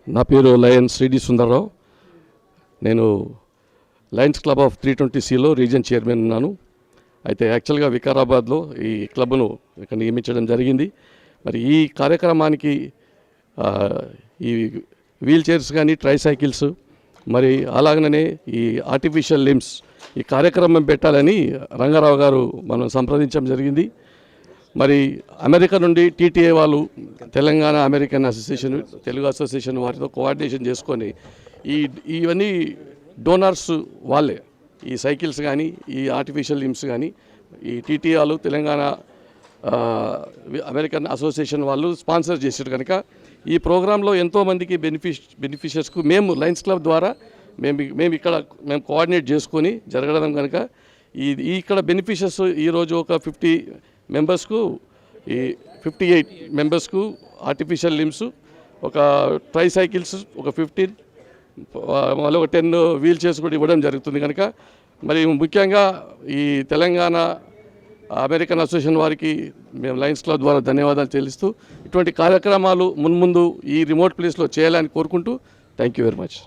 నా పేరు లయన్ శ్రీడి సుందరరావు. నేను లయన్స్ క్లబ్ ఆఫ్ 320Cలో రీజన్ చైర్మన్ ఉన్నాను. అయితే యాక్చువల్గా వికారాబాద్లో ఈ క్లబ్ను ఇక్కడ నియమించడం జరిగింది. మరి ఈ కార్యక్రమానికి ఈ వీల్ చైర్స్ కానీ ట్రైసైకిల్స్ మరి అలాగనే ఈ ఆర్టిఫిషియల్ లిమ్స్ ఈ కార్యక్రమం పెట్టాలని రంగారావు గారు మనం సంప్రదించడం జరిగింది. మరి అమెరికా నుండి టీటీఏ వాళ్ళు Telangana American association Telugu association వారితో కోఆర్డినేషన్ చేసుకొని ఇవన్నీ డోనర్స్ వాళ్ళే ఈ సైకిల్స్ కానీ ఈ ఆర్టిఫిషియల్ లిమ్స్ కానీ ఈ టీటీఏ వాళ్ళు తెలంగాణ అమెరికన్ అసోసియేషన్ వాళ్ళు స్పాన్సర్ చేసారు. కనుక ఈ ప్రోగ్రాంలో ఎంతోమందికి బెనిఫిషియర్స్కు మేము లయన్స్ క్లబ్ ద్వారా మేము కోఆర్డినేట్ చేసుకొని జరగడం కనుక ఇక్కడ బెనిఫిషియర్స్ ఈరోజు ఒక 50 మెంబర్స్కు ఈ 58 మెంబర్స్కు ఆర్టిఫిషియల్ లిమ్స్, ఒక ట్రైసైకిల్స్ ఒక 15, మళ్ళీ ఒక 10 వీల్ చైర్స్ కూడా ఇవ్వడం జరుగుతుంది. కనుక మరి ముఖ్యంగా ఈ తెలంగాణ అమెరికన్ అసోసియేషన్ వారికి మేము లయన్స్ క్లబ్ ద్వారా ధన్యవాదాలు చెల్లిస్తూ ఇటువంటి కార్యక్రమాలు మున్ముందు ఈ రిమోట్ ప్లేస్లో చేయాలని కోరుకుంటూ థ్యాంక్ యూ వెరీ మచ్.